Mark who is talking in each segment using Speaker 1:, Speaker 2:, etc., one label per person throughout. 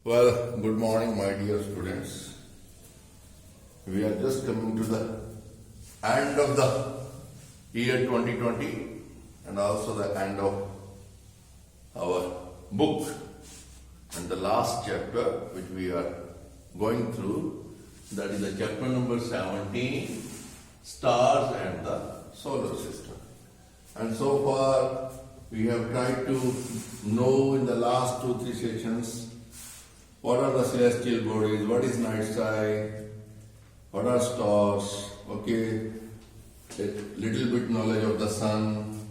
Speaker 1: Well, good morning, my dear students. We are just coming to the end of the year 2020 and also the end of our book. And the last chapter which we are going through, that is the chapter number 17, Stars and the Solar System. And so far, we have tried to know in the last 2-3 sessions what are the celestial bodies, what is night sky, what are stars, okay, a little bit knowledge of the sun,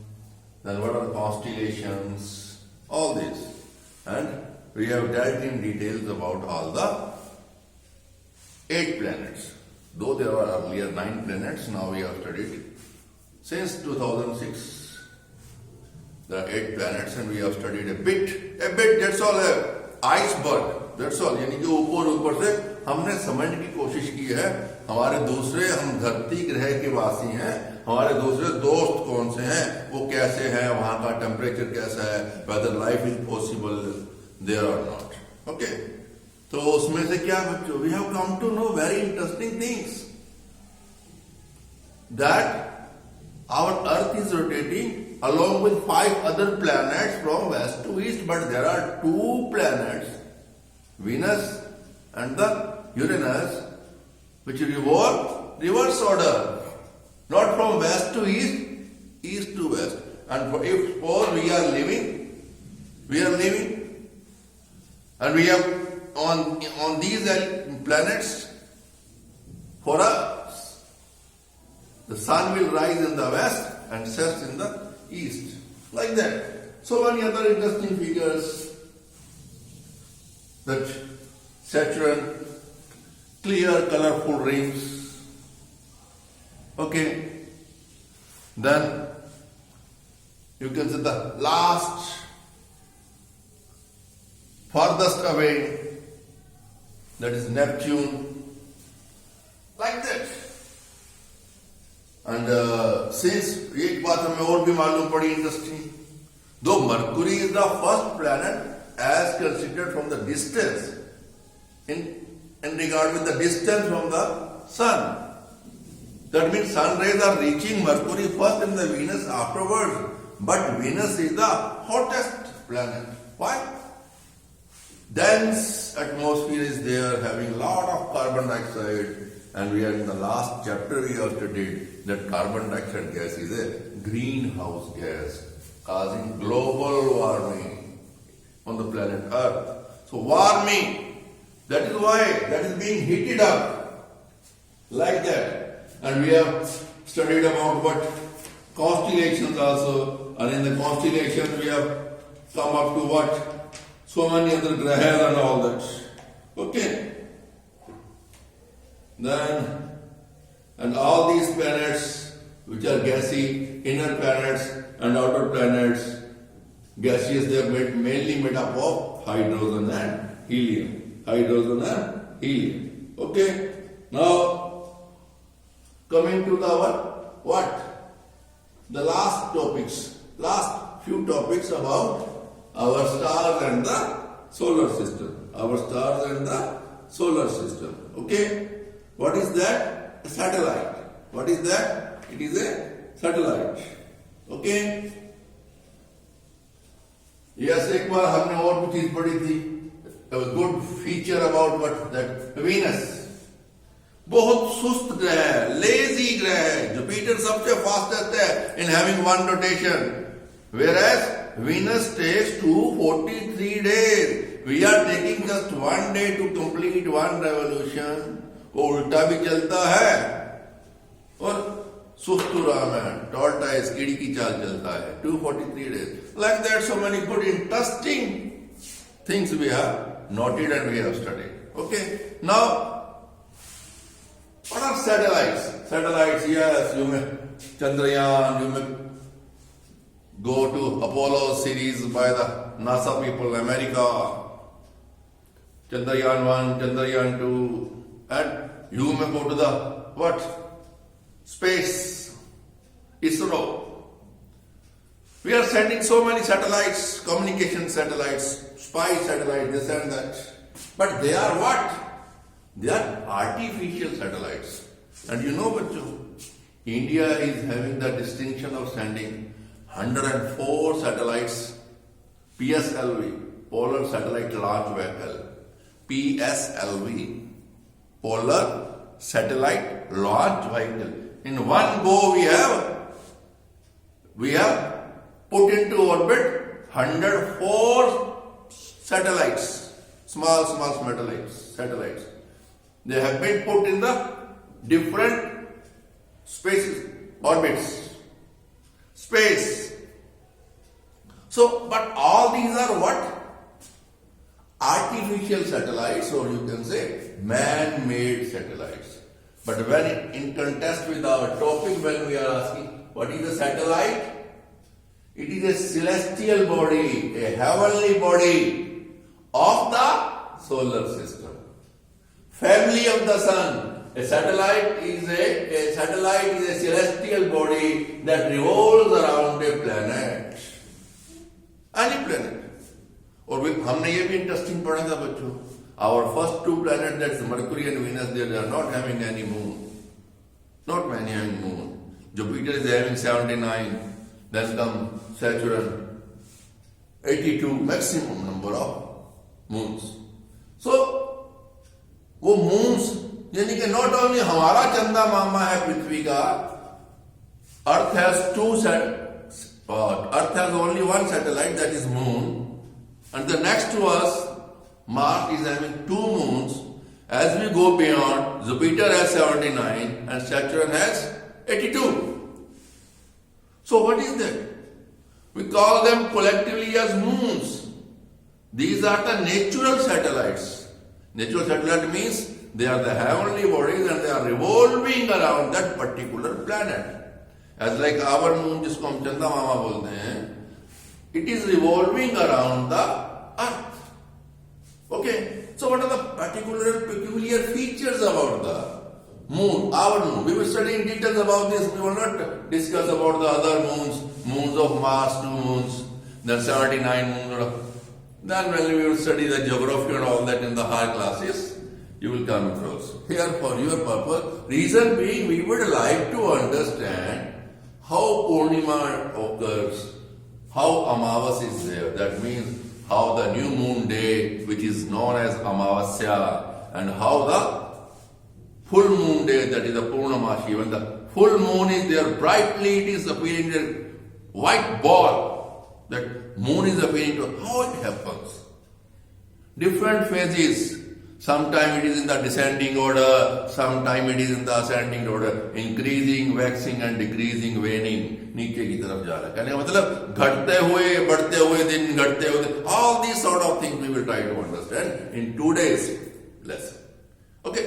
Speaker 1: then what are constellations, all this. And we have dealt in details about all the 8 planets. Though there were earlier 9 planets, now we have studied since 2006 the 8 planets, and we have studied a bit, that's all, iceberg. That's all. यानी कि ऊपर से हमने समझने की कोशिश की है हमारे दूसरे, हम धरती ग्रह के वासी हैं, हमारे दूसरे दोस्त कौन से हैं, वो कैसे हैं, वहां का टेम्परेचर कैसा है, whether life is possible there or not. Okay. तो उसमें से क्या बच्चों, we have come to know very interesting things, that our earth is rotating along with 5 other planets from west to east, but there are 2 planets, Venus and the Uranus, which revolve reverse order, not from west to east, east to west. And if suppose we are living, and we have on these planets, for us, the sun will rise in the west and sets in the east, like that. So many other interesting figures. That Saturn, clear colorful rings. Okay. Then you can see the last, farthest away, that is Neptune, like that. And since एक बात हमें और भी मालूम पड़ी interesting, though Mercury is the first planet as considered from the distance, in regard with the distance from the sun. That means sun rays are reaching Mercury first and the Venus afterwards. But Venus is the hottest planet. Why? Dense atmosphere is there, having a lot of carbon dioxide. And we are in the last chapter we have studied that carbon dioxide gas is a greenhouse gas, causing global warming on the planet Earth. So warming, that is why that is being heated up like that. And we have studied about what constellations also, and in the constellation we have come up to what? So many other grahas and all that. Okay. Then, and all these planets which are gassy, inner planets and outer planets, gaseous, they are mainly made up of hydrogen and helium. Hydrogen and helium. Okay. Now, coming to the what? The last few topics about our stars and the solar system. Our stars and the solar system. Okay. What is that? A satellite. What is that? It is a satellite. Okay. Yes, एक बार हमने और भी चीज पढ़ी थी. A good feature about what? That Venus. बहुत सुस्त ग्रह है, lazy ग्रह है. Jupiter सबसे fastest है in having one rotation. Whereas Venus takes 243 days. We are taking just 1 day to complete one revolution. वो उल्टा भी चलता है और सुस्तुराम tortoise कीड़ी की चाल चलता है 243 days. Like that, so many good interesting things we have noted and we have studied. Okay. Now, what are satellites? Satellites, yes, you may Chandrayaan, you may go to Apollo series by the NASA people, America, Chandrayaan 1, Chandrayaan 2, and you may go to the what? Space, ISRO. We are sending so many satellites, communication satellites, spy satellites, this and that. But they are what? They are artificial satellites. And you know, bachcho, India is having the distinction of sending 104 satellites, PSLV, Polar Satellite Launch Vehicle, PSLV, Polar Satellite Launch Vehicle. In one go we have put into orbit 104 satellites, small satellites. They have been put in the different spaces, orbits, space. So, but all these are what? Artificial satellites, or you can say man-made satellites. But when in contrast with our topic, when we are asking what is a satellite, it is a celestial body, a heavenly body of the solar system, family of the sun. A satellite is a celestial body that revolves around a planet, any planet. और हमने ये भी interesting पढ़ा था बच्चों, our first two planets, that's Mercury and Venus, they are not having any moon, not many having moon. Jupiter is having 79, then come Saturn, 82, maximum number of moons. So वो moons यानी कि not only हमारा चंदा मामा है पृथ्वी का, Earth has only one satellite, that is moon. And the next to us, Mars is having two moons. As we go beyond, Jupiter has 79 and Saturn has 82. So what is that? We call them collectively as moons. These are the natural satellites. Natural satellite means they are the heavenly bodies and they are revolving around that particular planet. As like our moon, जिसको हम चंदा मामा बोलते हैं, it is revolving around the Earth. Okay, so what are the peculiar features about the moon, our moon? We will study in details about this. We will not discuss about the other moons of Mars, 2 moons, then 79 moons. Then when we will study the geography and all that in the higher classes, you will come across. Here for your purpose, reason being we would like to understand how Purnima occurs, how Amavas is there. That means how the new moon day, which is known as Amavasya, and how the full moon day, that is the Purnamashi, when the full moon is there, brightly it is appearing there, white ball, that moon is appearing to, how it happens. Different phases. Sometime it is in the descending order, sometime it is in the ascending order, increasing, waxing and decreasing, waning, नीचे की तरफ जा रहा है. कहने का मतलब घटते हुए, बढ़ते हुए दिन, घटते हुए, all these sort of things we will try to understand in today's lesson. Okay,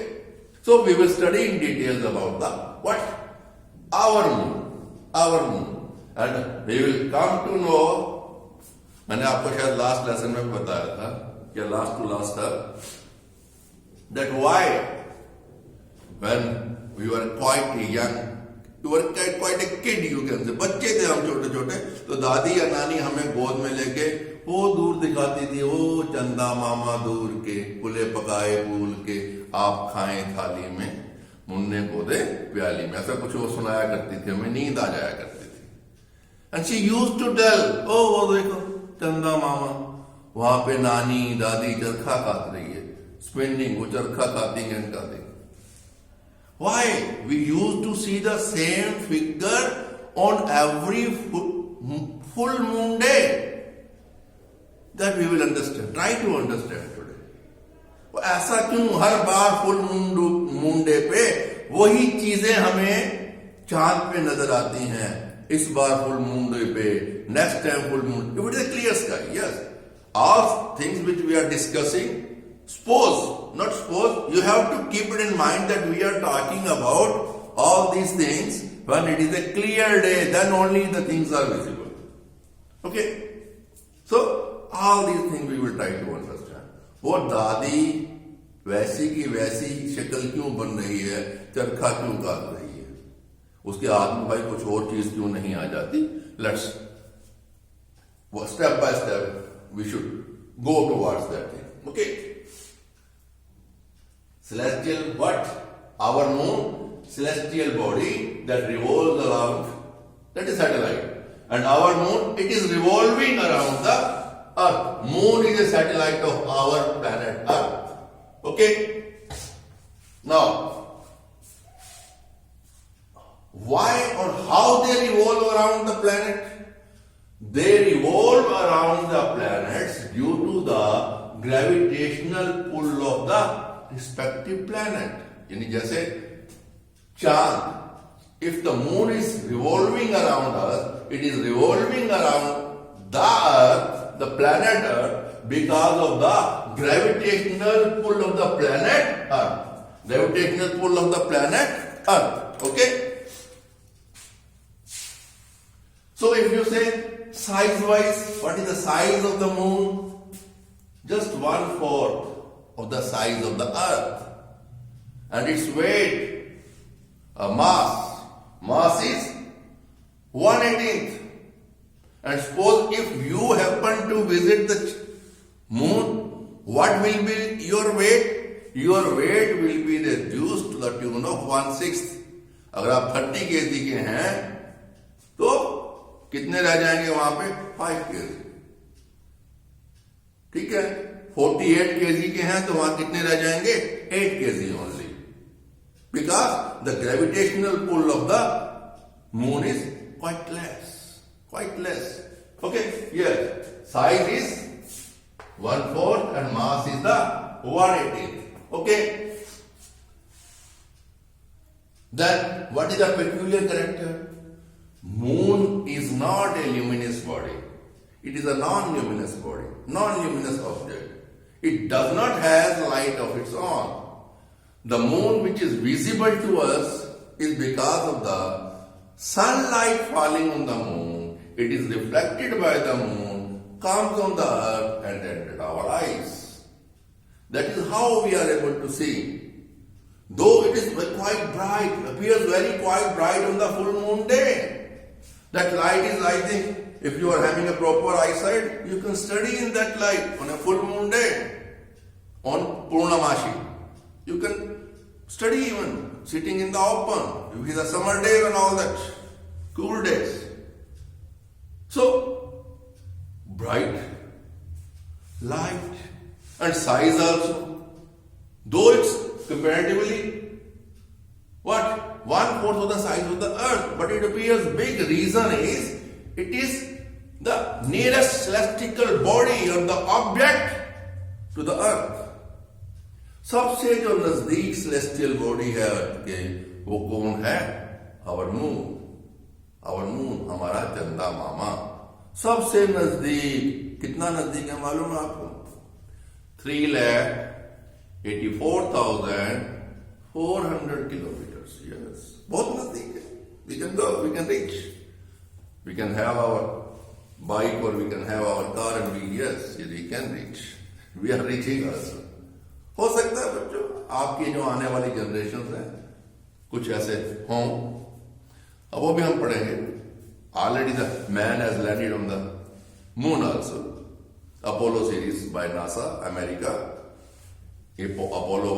Speaker 1: so we will study in details about the what? Our moon, and we will come to know. मैंने आपको शायद last lesson में बताया था, या last to last था, that why when we were quite young, you were quite a kid, you can say, बच्चे थे हम छोटे छोटे, तो दादी या नानी हमें गोद में लेके वो दूर दिखाती थी, वो चंदा मामा दूर के पुले पकाए फूल के आप खाएं थाली में, मुन्ने को दे प्याली में, ऐसा कुछ वो सुनाया करती थी, हमें नींद आ जाया करती थी. And she used to tell, oh वो देखो चंदा मामा, वहां पे नानी दादी चरखा काट रही है, spinning, वो चरखा cutting and cutting. Why? We used to see the same figure on every full moon day. That we will understand. Try to understand today. ऐसा क्यों हर बार फुल मून डे पे वही चीजें हमें चांद पे नजर आती हैं? इस बार फुल मून डे पे, next time full moon. If it is a clear sky, yes. All things which we are discussing, you have to keep it in mind that we are talking about all these things when it is a clear day, then only the things are visible. Okay? So, all these things we will try to understand. वो दादी वैसी की वैसी शक्ल क्यों बन रही है, चरखा क्यों काट रही है, उसके हाथ में भाई कुछ और चीज क्यों नहीं आ जाती? Let's step by step we should go towards that thing. Okay? Celestial what? Our moon, celestial body that revolves around, that is satellite. And our moon, it is revolving around the Earth. Moon is a satellite of our planet Earth. Okay? Now, why or how they revolve around the planet? They revolve around the planets due to the gravitational pull of the respective planet. यानी जैसे चांद, if the moon is revolving around us, it is revolving around the Earth, the planet Earth, because of the gravitational pull of the planet Earth. Gravitational pull of the planet Earth. Okay? So if you say size-wise, what is the size of the moon? Just 1/4 of the size of the Earth. And its weight, mass is 1/18. And suppose if you happen to visit the moon, what will be your weight? Your weight will be reduced to the tune of 1/6. अगर आप 30 kg के हैं तो कितने रह जाएंगे वहां पे? 5 kg. ठीक है? 48 kg के हैं तो वहां कितने रह जाएंगे? 8 kg only. Because the gravitational pull of the moon is quite less. Quite less. Okay? Yes. Size is 1/4 and mass is the 1/18. Okay? Then what is the peculiar character? Moon is not a luminous body. It is a non-luminous body, non-luminous object. It does not have light of its own. The moon which is visible to us is because of the sunlight falling on the moon. It is reflected by the moon, comes on the earth and enters our eyes. That is how we are able to see. Though it is quite bright, appears very quite bright on the full moon day. That light is, I think, if you are having a proper eyesight, you can study in that light on a full moon day. On Purnamashi. You can study even sitting in the open. If it is a summer day and all that. Cool days. So, bright, light, and size also. Though it's comparatively, what? 1/4 of the size of the earth, but it appears big. Reason is, it is the nearest celestial body or the object to the earth. सबसे जो नजदीक celestial body है अर्थ के, वो कौन है? Our moon. Our moon, हमारा चंदा मामा. सबसे नजदीक, कितना नजदीक है मालूम है आपको? 3,84,400 kilometers. Yes, बहुत नजदीक है. We can go, we can reach. We can have our bike or we can have our car and we can reach. We are reaching also. हो सकता है बच्चों आपकी जो आने वाली जनरेशन है कुछ ऐसे हों. अब वो भी हम पढ़ेंगे. Already the man has landed on the moon also. Apollo series by NASA, America. Apollo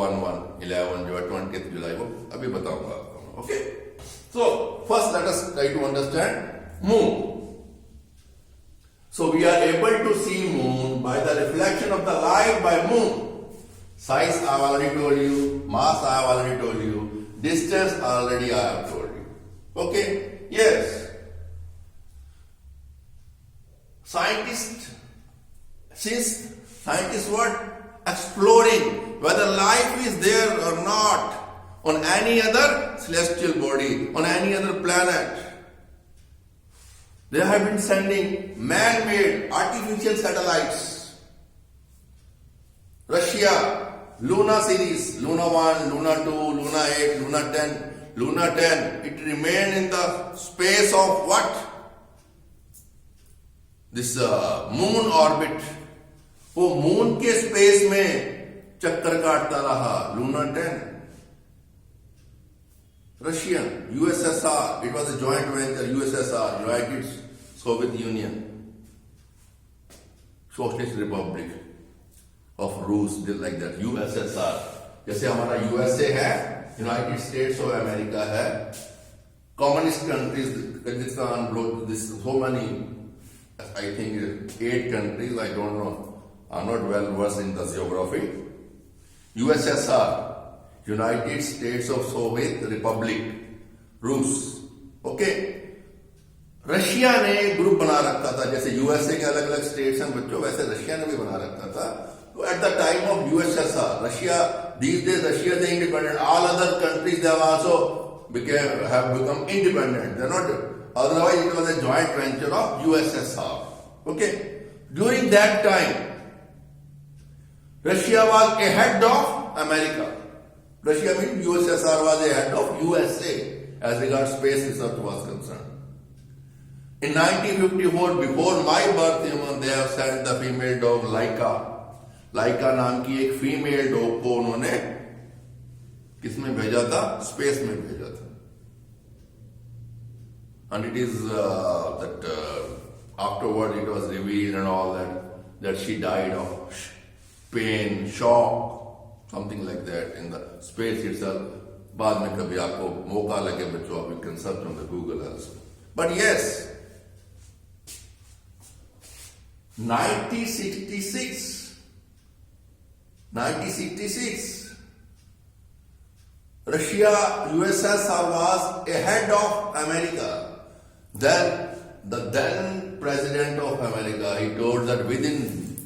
Speaker 1: 11 जो है 20th July को अभी बताऊंगा आपको. Okay. So first let us try to understand moon. So we are able to see moon by the reflection of the light by moon. Size I have already told you, mass I have already told you, distance already I have told you. Okay? Yes. Since scientists what? Exploring whether life is there or not on any other celestial body, on any other planet. They have been sending man-made artificial satellites. Russia, Luna series, Luna 1, Luna 2, Luna 8, Luna 10, Luna 10. It remained in the space of what? This moon orbit. वो moon के space में चक्कर काटता रहा. Luna 10. Russian, USSR, it was a joint venture, USSR, United Soviet Union, Socialist Republic of Rus, like that, USSR. जैसे हमारा USA है, United states of America है, communist countries Kazakhstan, so many, I think 8 countries, I don't know, I'm not well versed in the geography. USSR, United States of Soviet Republic, रूस, okay. Russia ने group बना रखा था, जैसे USA के अलग अलग स्टेट्स हैं बच्चों, वैसे रशिया ने भी बना रखा था। तो at the time of USSR, Russia, these days Russia is independent, all other countries they have also have become independent, they're not, otherwise it was a joint venture of USSR, okay। During that time Russia was ahead of America. Russia means USSR was ahead of USA as regards space research was concerned. In 1954, before my birth even, they have sent the female dog Laika. लाइका नाम की एक female dog को उन्होंने किसमें भेजा था? Space में भेजा था। And it is that afterward it was revealed and all that she died of pain, shock, something like that in the space itself. बाद में कभी आपको मौका लगे बच्चों, आप can search on the Google also. But yes, 1966, Russia, USSR was ahead of America. Then the then president of America, he told that within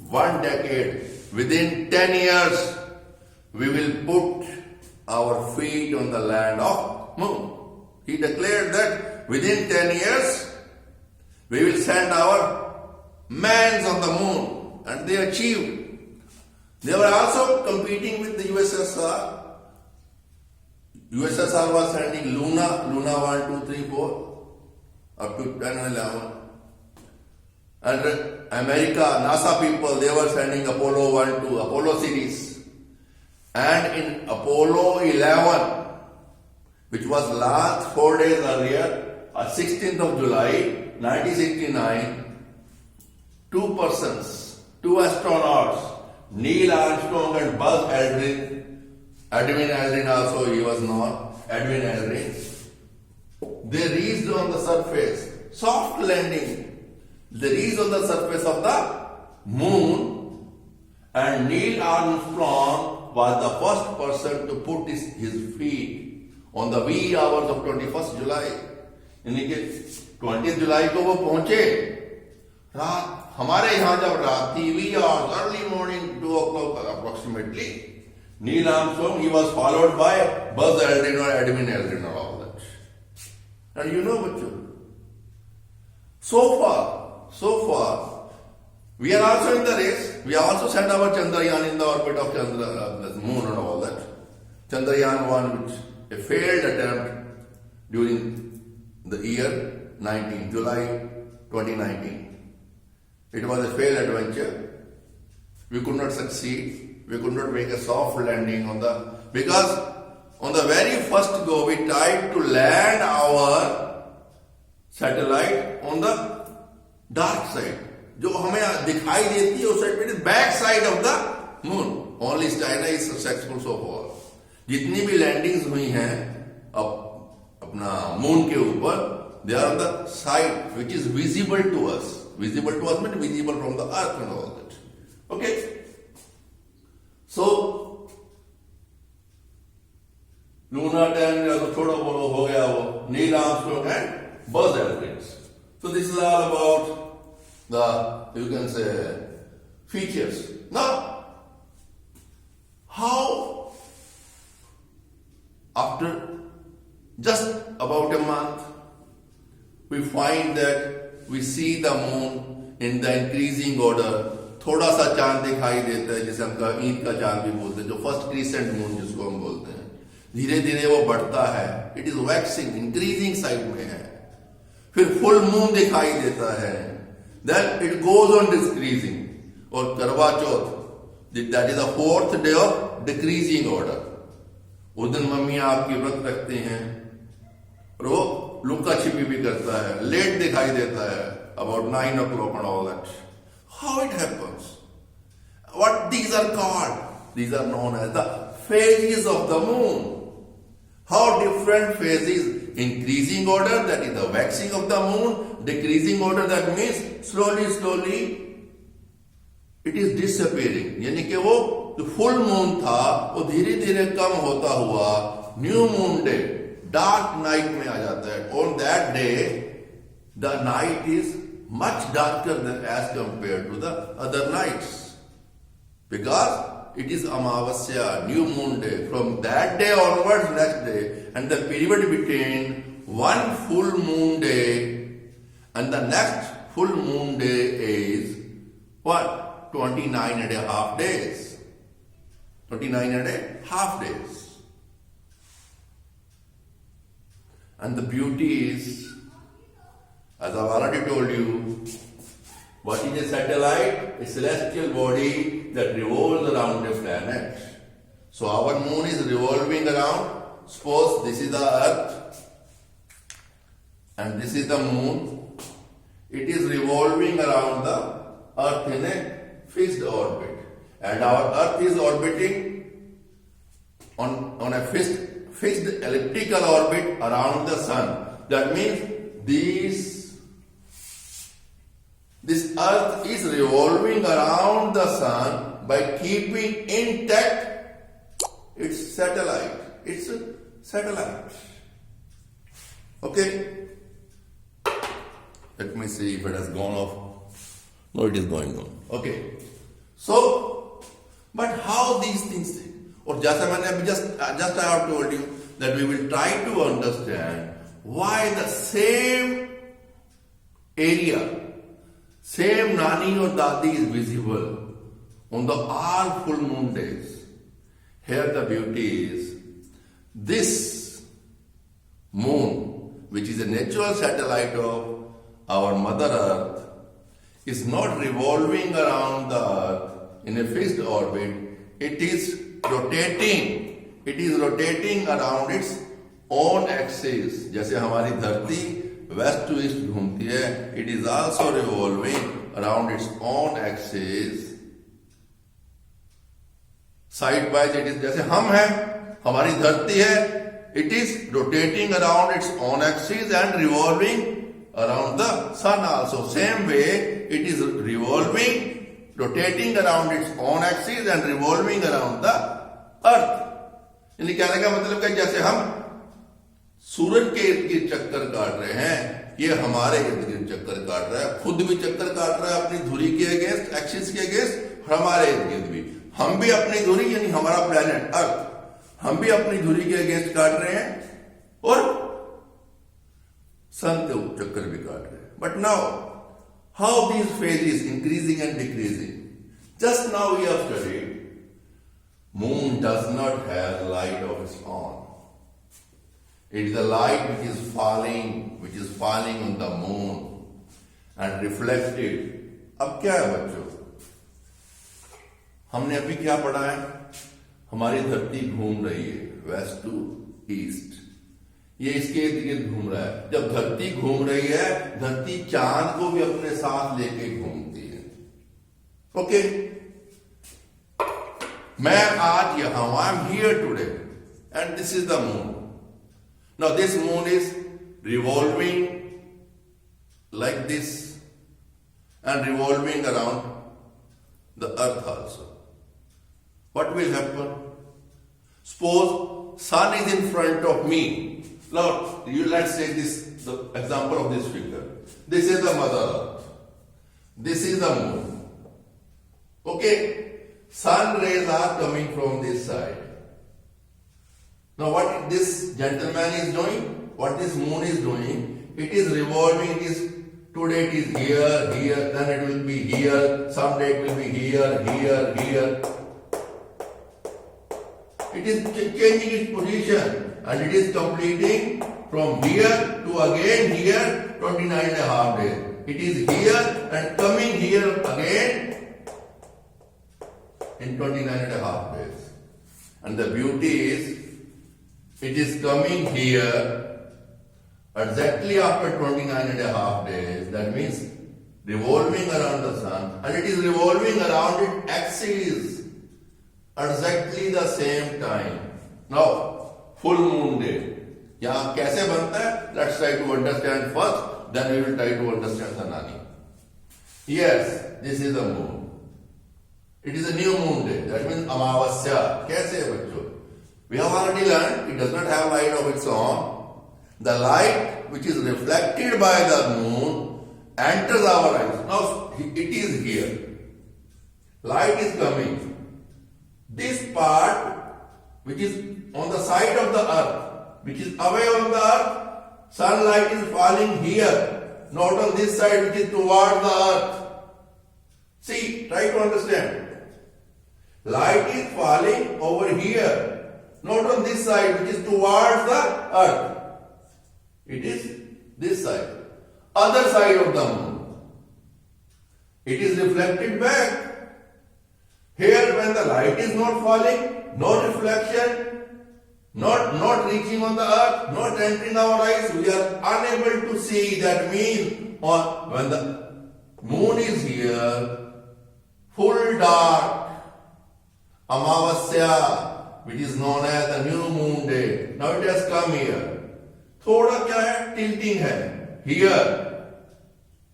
Speaker 1: 1 decade, within 10 years, we will put our feet on the land of moon. He declared that within 10 years, we will send our mans on the moon, and they achieved. They were also competing with the USSR. USSR was sending Luna 1, 2, 3, 4, up to 10 and 11. And America, NASA people, they were sending Apollo 1, 2, Apollo series. And in Apollo 11, which was last 4 days earlier, 16th of July, 1969, 2 persons, 2 astronauts, Neil Armstrong and Buzz Aldrin, Edwin Aldrin also he was known, Edwin Aldrin, they reached on the surface, soft landing, they reached on the surface of the moon, and Neil Armstrong was the first person to put his feet on the wee hours of 21st July. यानी कि 20th जुलाई को वो पहुंचे, रात हमारे यहां जब रात थी, wee hours, early morning 2 o'clock approximately, Neil Armstrong, he was followed by Buzz Aldrin or Edwin Aldrin or all that. And you know what? So far, we are also in the race. We also sent our Chandrayaan in the orbit of the moon and all that. Chandrayaan 1, which a failed attempt during the year July 2019. It was a failed adventure. We could not succeed. We could not make a soft landing because on the very first go we tried to land our satellite on the dark side. जो हमें दिखाई देती है उस side पे, back side of the moon. Only China is successful so for. जितनी भी landings हुई हैं अब अपना मून के ऊपर, they are on the side which is visible to us. Visible to us means visible from the earth and all that. Okay. So, Luna 10 थोड़ा बोलो हो गया वो, Neil Armstrong and Buzz Aldrin. So this is all about the, you can say, features. Now, how after just about a month, we find that we see the moon in the increasing order. थोड़ा सा चांद दिखाई देता है, जिसे हम ईद का चांद भी बोलते हैं, जो फर्स्ट क्रीसेंट मून जिसको हम बोलते हैं. धीरे धीरे वो बढ़ता है. It is waxing, increasing side में है. फिर फुल मून दिखाई देता है. Then it goes on decreasing. और Karva Chauth, that is the 4th day of decreasing order. उस दिन मम्मियां आपकी व्रत रखते हैं और वो लुका छिपी भी करता है. लेट दिखाई देता है about 9 o'clock and all that. How it happens? What these are called? These are known as the phases of the moon. How different phases? Increasing order, that is the waxing of the moon. Decreasing order, that means slowly it is disappearing. यानी कि वो जो full moon था वो धीरे धीरे कम होता हुआ new moon day, dark night में आ जाता है. On that day, the night is much darker than as compared to the other nights, because it is Amavasya, new moon day. From that day onwards, next day, and the period between one full moon day and the next full moon day is what? 29 and a half days. 29 and a half days. And the beauty is, as I've already told you, what is a satellite? A celestial body that revolves around a planet. So our moon is revolving around. Suppose this is the earth and this is the moon. It is revolving around the earth in a fixed orbit. And our earth is orbiting on a fixed elliptical orbit around the sun. That means this earth is revolving around the sun by keeping intact its satellite. It's a satellite. Okay? Let me see if it has gone off. No, it is going on. Okay. So, but how these things? Or just I have told you that we will try to understand why the same area, same Nani or Dadi is visible on the all full moon days. Here the beauty is, this moon, which is a natural satellite of our Mother Earth, is not revolving around the Earth in a fixed orbit. It is rotating. It is rotating around its own axis. जैसे हमारी धरती west to east घूमती है, it is also revolving around its own axis. Side by it is जैसे हम हैं, हमारी धरती है, it is rotating around its own axis and revolving around the sun also. Same way, it is revolving, rotating around its own axis and revolving around the earth. यानी कहने का मतलब कि जैसे हम सूरज के इर्द गिर्द चक्कर काट रहे हैं, ये हमारे इर्द गिर्द चक्कर काट रहा है, खुद भी चक्कर काट रहा है अपनी धुरी के अगेंस्ट, एक्सिस के अगेंस्ट, हमारे इर्द गिर्द भी. हम भी अपनी धुरी यानी हमारा प्लेनेट अर्थ, हम भी अपनी धुरी के अगेंस्ट काट रहे हैं और सन के चक्कर भी काट रहे हैं. But now how these phases increasing and decreasing. Just now we have studied moon does not have light of its own. It is the light which is falling on the moon and reflected. अब क्या है बच्चों, हमने अभी क्या पढ़ा है, हमारी धरती घूम रही है वेस्ट टू ईस्ट, ये इसके इर्द गिर्द घूम रहा है. जब धरती घूम रही है, धरती चांद को भी अपने साथ लेके घूमती है. ओके, मैं आज यहां हूं, I am here today and this is the moon. Now this moon is revolving like this and revolving around the earth also. What will happen? Suppose sun is in front of me. Now, let's take the example of this figure. This is the Mother Earth. This is the moon. Okay? Sun rays are coming from this side. Now, what this gentleman is doing, what this moon is doing, it is revolving, it is today it is here, then it will be here, someday it will be here. It is changing its position and it is completing from here to again here 29 and a half days. It is here and coming here again in 29 and a half days. And the beauty is, it is coming here exactly after 29 and a half days. That means revolving around the sun, and it is revolving around its axis. exactly the same time. Now, full moon day. यहाँ कैसे बनता है? Let's try to understand first, then we will try to understand the Nani. Yes, this is the moon. It is a new moon day. That means Amavasya. कैसे है बच्चों? We have already learned it does not have light of its own. The light which is reflected by the moon enters our eyes. Now it is here. Light is coming. This part which is on the side of the earth, which is away on the earth, sunlight is falling here, not on this side which is toward the earth. See, try to understand. Light is falling over here, not on this side which is towards the earth. It is this side, other side of the moon. It is reflected back. Here when the light is not falling, no reflection, not reaching on the earth, not entering our eyes, we are unable to see. That means when the moon is here, full dark, Amavasya, which is known as the new moon day. Now it has come here. थोड़ा क्या है? Tilting है.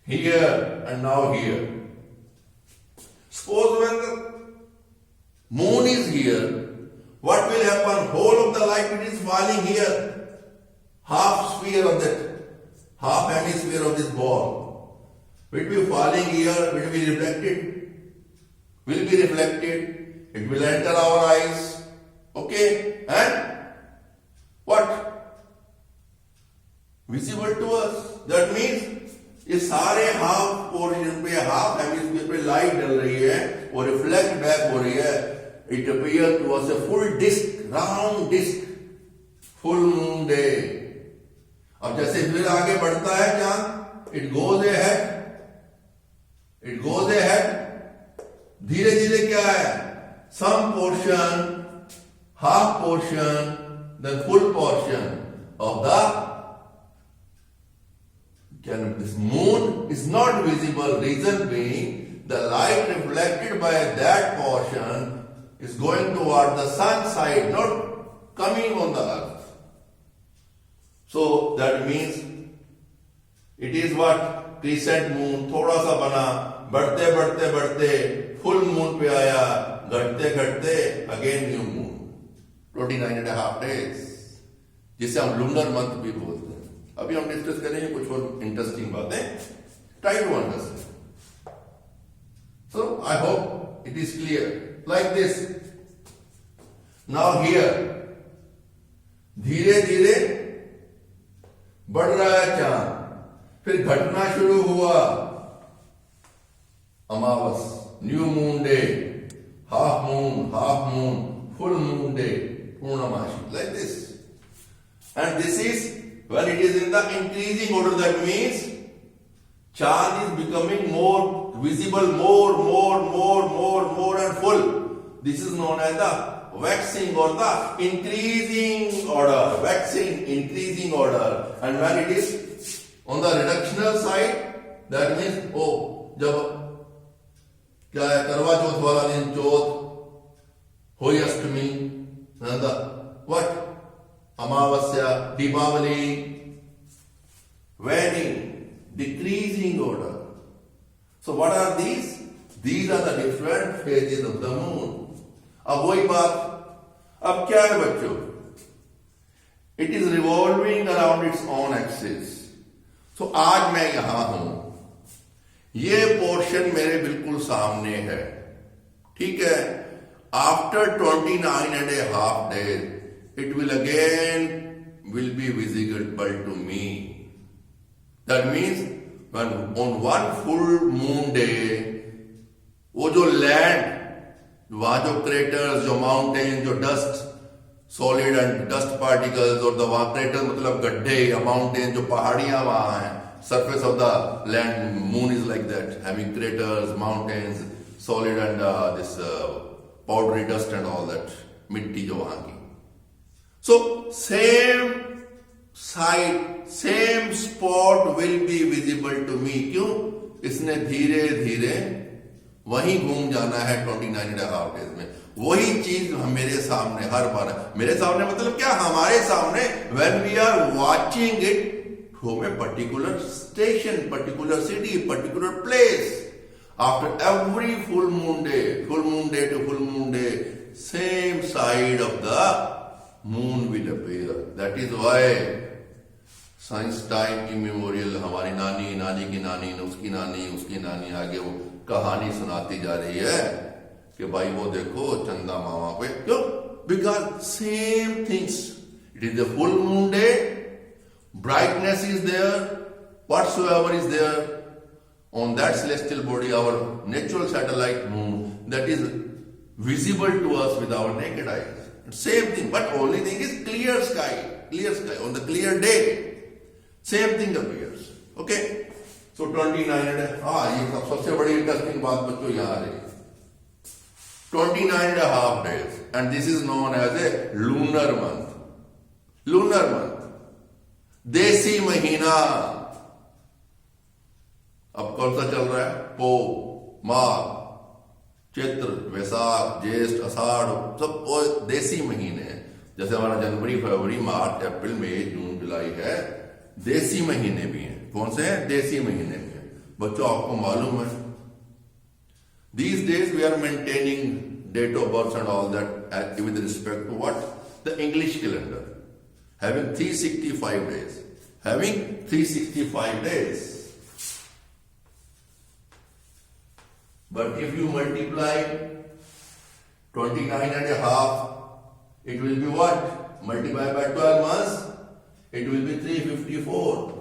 Speaker 1: Here, and now here. Suppose when the moon is here, what will happen? Whole of the light it is falling here. Half sphere of that, half hemisphere of this ball will be falling here, will be reflected. It will enter our eyes. Okay? And what? Visible to us. That means ये सारे half portion पे, half hemisphere पे light डल रही है और reflect back हो रही है. It appears to us a full disk, round disk, full moon day. अब जैसे फिर आगे बढ़ता है चांद, it goes ahead. धीरे धीरे क्या है? Some portion, half portion, then full portion of this moon is not visible. Reason being, the light reflected by that portion is going toward the sun side, not coming on the earth. So that means it is what? Crescent moon. थोड़ा सा बना, बढ़ते full moon पे आया, घटते again new moon. 29.5 days, जिसे हम lunar month भी बोलते हैं. अभी हम डिस्कस करेंगे कुछ और इंटरेस्टिंग बातें. Try to understand. So I hope it is clear. Like this. Now here, धीरे धीरे बढ़ रहा है चांद, फिर घटना शुरू हुआ. अमावस, new moon day, half moon, full moon day, Purnamashi, like this. And this is when it is in the increasing order. That means Chand is becoming more visible, more and full. This is known as the waxing or the increasing order. Increasing order. And when it is on the reductional side, that means जब क्या है, करवा चौथ वाला दिन, चौथ, होली अष्टमी, what? Amavasya, Deepavali, waning, decreasing order. So what are these? These are the different phases of the moon. अब वही बात, अब क्या है बच्चों? It is revolving around its own axis. So आज मैं यहां हूं, ये पोर्शन मेरे बिल्कुल सामने है, ठीक है. After 29.5 days, it will be visible to me. That means when on one full moon day, वो जो लैंड, वहां जो क्रेटर्स, जो माउंटेन, जो dust, solid and dust particles, और वहां क्रेटर मतलब गड्ढे या माउंटेन, जो पहाड़ियां वहां हैं, surface of the land, moon is like that, having craters, mountains, solid and this powdery dust and all that, मिट्टी जो वहां की. So same side, same spot will be visible to me. क्यों? इसने धीरे धीरे वहीं घूम जाना है 29.5 days में। वही चीज मेरे सामने हर बार, मेरे सामने मतलब क्या, हमारे सामने, when we are watching it from a particular station, particular city, particular place, after every full moon day to full moon day, same side of the moon will appear. That is why since time immemorial हमारी नानी, नानी की नानी, उसकी नानी आगे वो कहानी सुनाती जा रही है कि भाई वो देखो चंदा मामा पे, क्यों? Because same things. It is the full moon day. Brightness is there, whatsoever is there on that celestial body, our natural satellite moon, that is visible to us with our naked eyes. Same thing, but only thing is clear sky, on the clear day, same thing appears. Okay? So 29 ये सबसे बड़ी interesting बात बच्चों यहाँ आ रही है। 29.5 days, and this is known as a lunar month. Lunar month. देसी महीना अब कौन सा चल रहा है? पो, माघ, चैत्र, वैशाख, ज्येष्ठ, आषाढ़, सब देसी महीने हैं। जैसे हमारा जनवरी, फरवरी, मार्च, अप्रैल, मई, जून, जुलाई है, देसी महीने भी हैं। कौन से हैं? देसी महीने भी हैं। बच्चों आपको मालूम है, these days we are maintaining date of birth and all that with respect to what? The English calendar. Having 365 days. Having 365 days. But if you multiply 29.5, it will be what? Multiply by 12 months, it will be 354.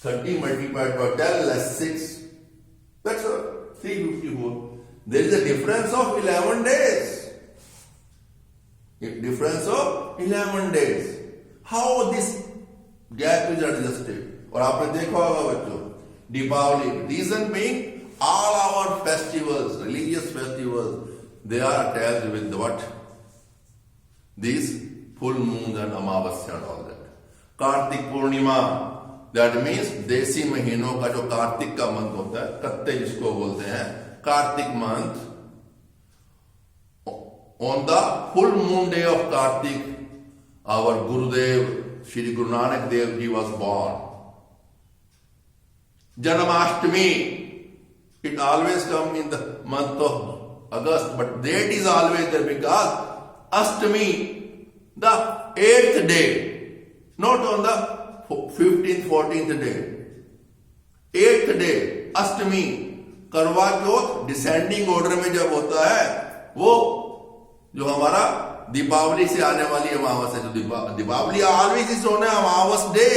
Speaker 1: 30 multiplied by 10 less 6. That's all. 354. There is a difference of 11 days. A difference of 11 days. How this gap is adjusted? और आपने देखा होगा बच्चों, Deepawali, reason being all our festivals, religious festivals, they are attached with what? These full moons and amavasya and all that. Kartik Purnima, that means देसी महीनों का जो कार्तिक का मंथ होता है, कत्ते जिसको बोलते हैं, Kartik month, on the full moon day of Kartik, our Gurudev, Shri Guru Nanak Dev Ji was born. Janmashtami, it always comes in the month of August, but date is always there because Ashtami, the 8th day, not on the 15th, 14th day. 8th day, Ashtami, करवा चौथ descending order में जब होता है, वो जो हमारा दीपावली से आने वाली अमावस है, जो Deepawali always is on Amavas day,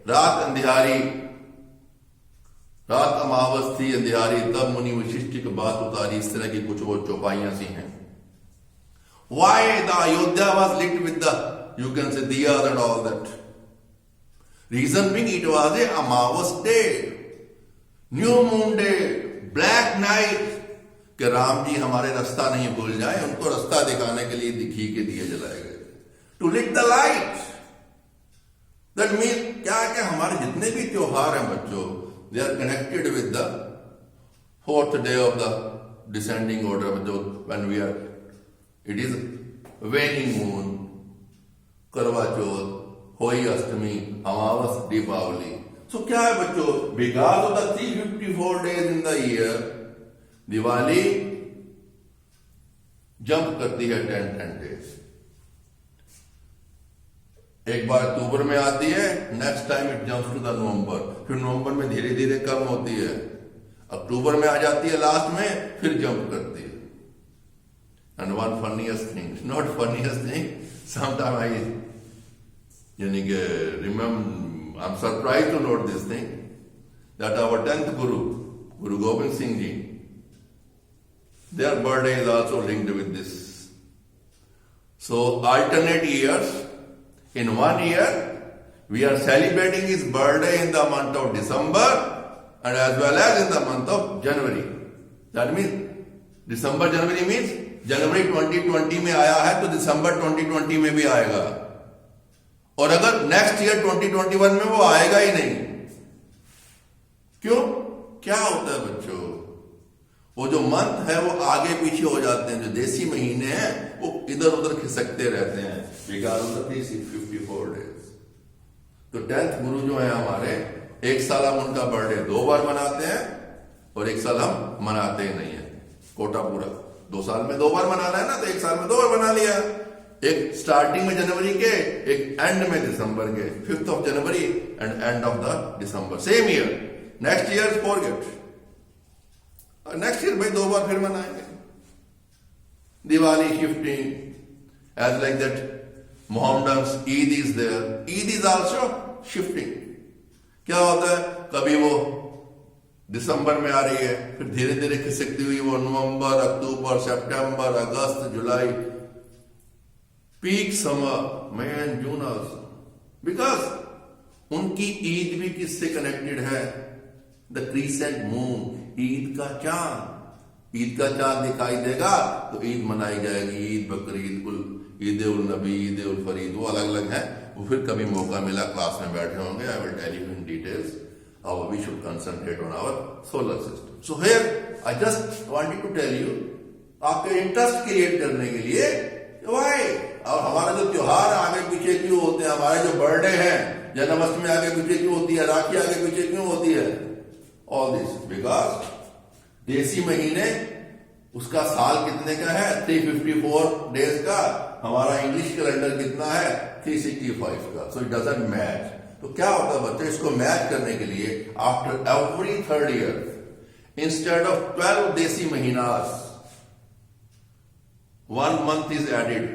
Speaker 1: रात अंधियारी, रात अमावस थी, अंधियारी, तब मुनि वशिष्ठ की बात उतारी, इस तरह की कुछ वो चौपाइयां सी हैं। Why the Ayodhya was lit with the, you can say, diyas and all that? Reason being it was a Amavas day, new moon day, black night, कि राम जी हमारे रास्ता नहीं भूल जाए, उनको रास्ता दिखाने के लिए घी के दिए जलाए गए, to lit the light. That mean क्या है कि हमारे जितने भी त्योहार हैं बच्चों, they are connected with the 4th day of the descending order, when we are, it is waning moon, करवा चौथ, होली अष्टमी, अमावस, दीपावली। सो क्या है बच्चों, because of the 354 days in the year, Diwali jump करती है 10 days। एक बार अक्टूबर में आती है, next time it jumps to the November, फिर नवंबर में धीरे धीरे कम होती है, अक्टूबर में आ जाती है लास्ट में, फिर जंप करती है। And one funniest thing, not funniest thing, sometime I यानी कि remember, I am surprise to note this thing, that our 10th Guru, Guru Gobind Singh Ji, their birthday is also linked with this. So alternate years, in one year, we are celebrating his birthday in the month of December and as well as in the month of January. That means December, January means January 2020 में आया है तो December 2020 में भी आएगा, और अगर next year 2021 में वो आएगा ही नहीं। क्यों? क्या होता है बच्चों, वो जो मंथ है वो आगे पीछे हो जाते हैं, जो देसी महीने हैं वो इधर उधर खिसकते रहते हैं बिकॉज ऑफ द 354 डेज। तो 10th गुरु जो है हमारे, एक साल हम उनका बर्थडे 2 बार मनाते हैं और एक साल हम मनाते ही नहीं है। कोटा पूरा 2 साल में 2 बार मनाना है ना, तो एक साल में 2 बार मना लिया। एक स्टार्टिंग में जनवरी के, एक एंड में दिसंबर के, 5th of January and end of the December, same year. Next year forget, next year भाई 2 बार फिर मनाएंगे। Diwali shifting as like that, Mohammedans Eid is there, Eid is also shifting. क्या होता है, कभी वो दिसंबर में आ रही है, फिर धीरे धीरे खिसकती हुई वो नवंबर, अक्टूबर, सितंबर, अगस्त, जुलाई, peak summer, May and June also, because उनकी ईद भी किससे कनेक्टेड है, द क्रीसेंट मून, ईद का चांद। ईद का चांद दिखाई देगा तो ईद मनाई जाएगी, ईद बकरीद, ईद उल नबी, ईद उल फरीद, वो अलग अलग है। वो फिर कभी मौका मिला क्लास में बैठे होंगे, I will tell you in details how we should concentrate on our solar system. So here I just wanted to tell you, आपके इंटरेस्ट क्रिएट करने के लिए व्हाई। और हमारा जो त्योहार आगे पीछे क्यों होते हैं, हमारे जो बर्थडे हैं, जन्माष्टमी आगे पीछे क्यों होती है, राखी आगे पीछे क्यों होती है, ऑल दिस बिकॉज देसी महीने, उसका साल कितने का है, 354 डेज का। हमारा इंग्लिश कैलेंडर कितना है, 365 का। So it doesn't match. तो क्या होता है बच्चे, इसको मैच करने के लिए after every 3rd year, instead of 12 देसी महीनास, 1 मंथ इज एडिड,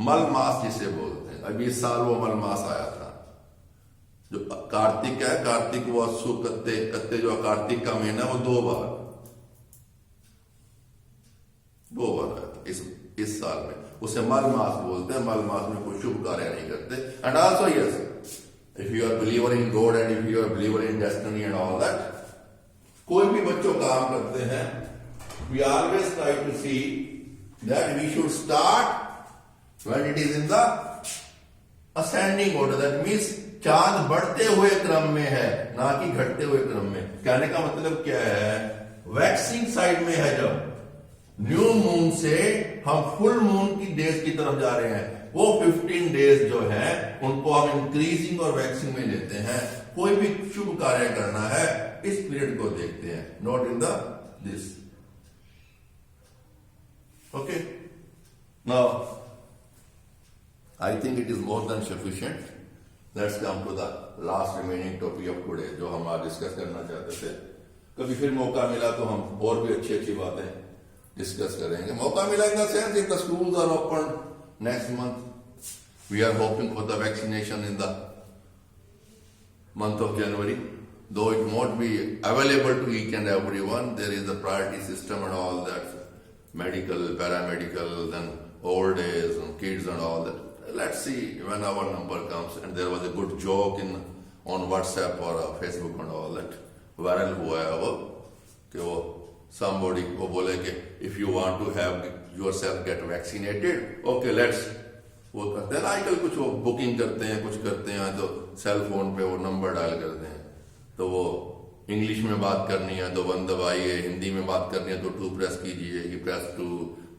Speaker 1: मल मास जिसे बोलते हैं। अभी इस साल वो मल मास आया था, जो कार्तिक है, कार्तिक वो अस्सु कत्ते, कत्ते जो कार्तिक का महीना, वो 2 बार आया था इस साल में। उसे मल मास बोलते हैं। मल मास में कोई शुभ कार्य नहीं करते। And also yes, if you are believer in God and if you are believer in destiny and all that, कोई भी बच्चों काम करते हैं, we always try to see that we should start when it is in the ascending order, that means चांद बढ़ते हुए क्रम में है, ना कि घटते हुए क्रम में। कहने का मतलब क्या है, वैक्सिंग साइड में है, जब न्यू मून से हम फुल मून की डेज की तरफ जा रहे हैं, वो 15 डेज जो है उनको हम इंक्रीजिंग और वैक्सिंग में लेते हैं। कोई भी शुभ कार्य करना है इस पीरियड को देखते हैं, not in the this. Okay, now I think it is more than sufficient. Let's come to the last remaining topic of today, जो हम आज डिस्कस करना चाहते थे। कभी फिर मौका मिला तो हम और भी अच्छी अच्छी बातें डिस्कस करेंगे। मौका मिला in the sense, if the schools are open next month, we are hoping for the vaccination in the month of January. Though it won't be available to each and everyone, there is a priority system and all that, medical, paramedical, then old age and kids and all that. Let's see when our number comes. And there was a good joke on WhatsApp or Facebook and all that. Viral हुआ है वो, कि वो somebody वो बोले कि if you want to have yourself get vaccinated, okay let's, वो करते हैं ना आजकल, कुछ वो बुकिंग करते हैं, कुछ करते हैं, तो सेल फोन पे वो नंबर डायल करते हैं, तो वो इंग्लिश में बात करनी है तो 1 दबाइए, हिंदी में बात करनी है तो 2 प्रेस कीजिए, कि प्रेस 2।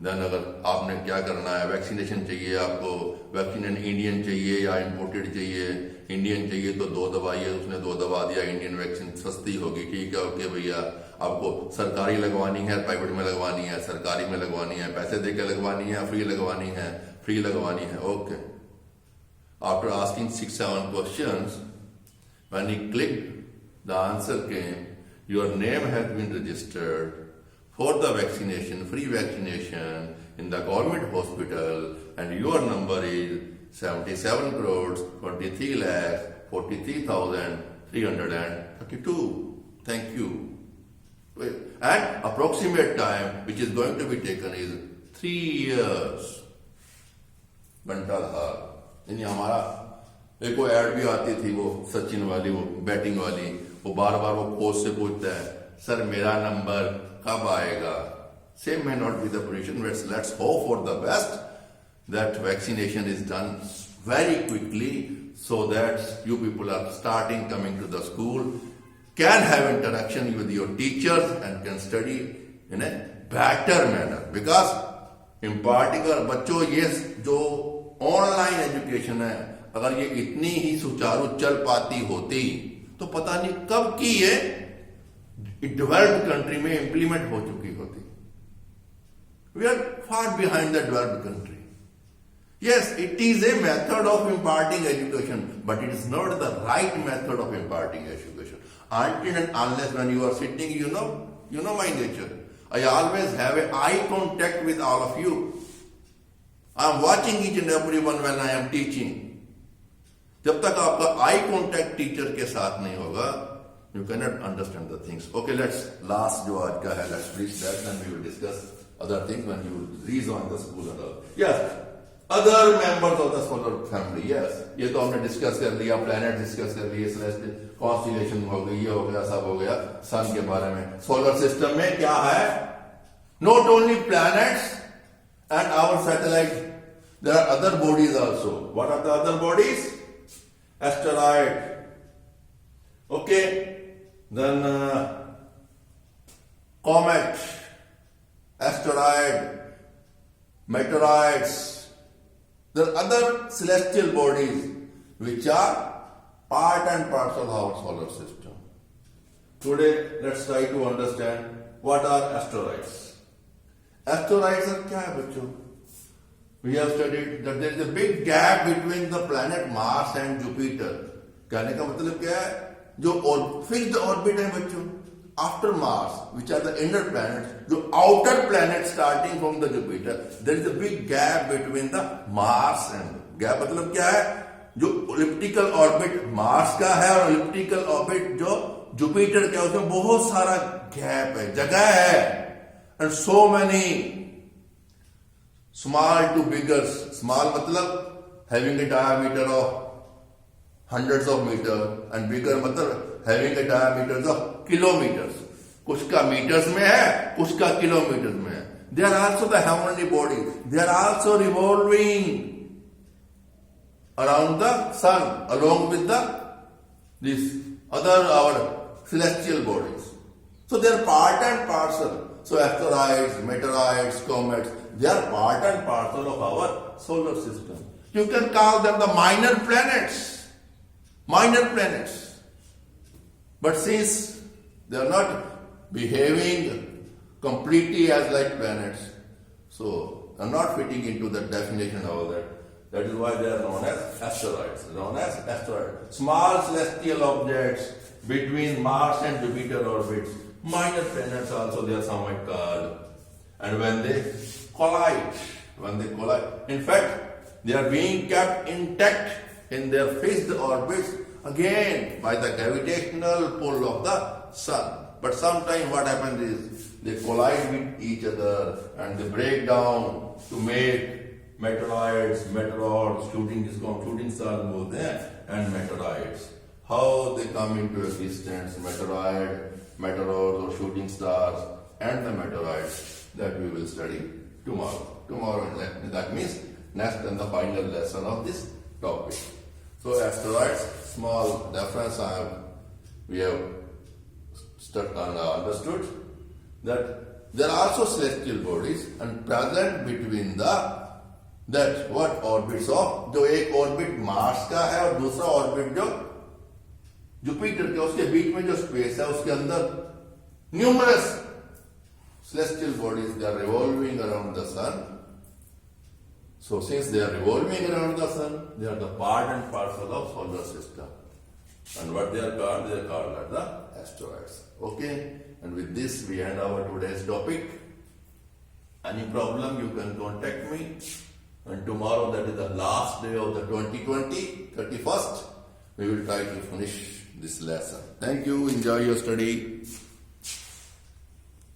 Speaker 1: देन अगर आपने क्या करना है, वैक्सीनेशन चाहिए आपको, वैक्सीन इंडियन चाहिए या इंपोर्टेड चाहिए, इंडियन चाहिए तो 2 दबाइए, उसने 2 दबा दिया, इंडियन वैक्सीन सस्ती होगी, ठीक है, ओके भैया। आपको सरकारी लगवानी है, प्राइवेट में लगवानी है, सरकारी में लगवानी है, पैसे देकर लगवानी है, फ्री लगवानी है, फ्री लगवानी है, okay. After asking 6-7 questions, when he clicked, the answer came, your name has been registered for the vaccination, free vaccination in the government hospital, and your number is 77 crores 23 lakhs 43,332. Thank you. And approximate time which is going to be taken is 3 years. बंटाधार, यानी हमारा एक वो add भी आती थी, वो सचिन वाली, वो बैटिंग वाली, वो बार बार वो कोच से पूछता है, सर मेरा नंबर कब आएगा। Same may not be the position, but let's hope for the best that vaccination is done very quickly, so that you people are starting coming to the school, can have interaction with your teachers and can study in a better manner. Because imparting और बच्चों ये जो online education है, अगर ये इतनी ही सुचारू चल पाती होती तो पता नहीं कब की ये डेवलप्ड कंट्री में इंप्लीमेंट हो चुकी होती. We are far behind the developed country. Yes, it is a method of imparting education, but it is not the right method of imparting education. Until and unless when you are sitting, you know my nature. I always have a eye contact with all of you. I am watching each and everyone when I am teaching. जब तक आपका eye contact teacher के साथ नहीं होगा, you cannot understand the things. Okay, let's last जो आज का है, let's reach that, then we will discuss other things when you rejoin the school and all. Yes. Other members of the solar family. Yes, ये तो हमने discuss कर लिया, planet discuss कर लिए, सेलेस्टियल कॉन्स्टिलेशन हो गई, ये हो गया, सब हो गया सन के बारे में. सोलर सिस्टम में क्या है? Not only planets and our satellite, there are other bodies also. What are the other bodies? Asteroid, okay, then comet, asteroid, meteorites. There are other celestial bodies which are part and parcel of our solar system. Today, let's try to understand what are asteroids. Asteroids are क्या है बच्चों? We have studied that there is a big gap between the planet Mars and Jupiter. कहने का मतलब क्या है? जो fixed orbit है बच्चों, after Mars, which are the inner planets, the outer planets starting from the Jupiter, there is a big gap between the Mars and gap मतलब क्या है? जो elliptical orbit Mars का है और elliptical orbit जो Jupiter का है, उसमें बहुत सारा गैप है, जगह है. And so many small to bigger, small मतलब having a diameter of hundreds of meters and bigger मतलब having a diameter of kilometers. कुछ का मीटर्स में है, कुछ का किलोमीटर में है. They are also the heavenly bodies. They are also revolving around the sun along with these other our celestial bodies. So they are part and parcel. So asteroids, meteorites, comets, they are part and parcel of our solar system. You can call them the minor planets. Minor planets. But since they are not behaving completely as like planets, so they are not fitting into the definition of that. That is why they are known as asteroids. Known as asteroids. Small celestial objects between Mars and Jupiter orbits. Minor planets also they are somewhat called. And when they collide, in fact, they are being kept intact in their fixed orbits again by the gravitational pull of the sun. But sometimes what happens is they collide with each other and they break down to make meteoroids, meteors, shooting stars both there, and meteorites. How they come into existence, meteors or shooting stars and the meteorites, that we will study tomorrow. That means next and the final lesson of this topic. So asteroids, small reference we have understood that there are also celestial bodies and present between that what orbits of, जो एक orbit Mars का है और दूसरा orbit जो Jupiter का, उसके बीच में जो space है उसके अंदर numerous celestial bodies, they are revolving around the sun. So since they are revolving around the sun, they are the part and parcel of solar system. And what they are called as the asteroids. Okay? And with this we end our today's topic. Any problem you can contact me. And tomorrow, that is the last day of the 2020, 31st, we will try to finish this lesson. Thank you. Enjoy your study.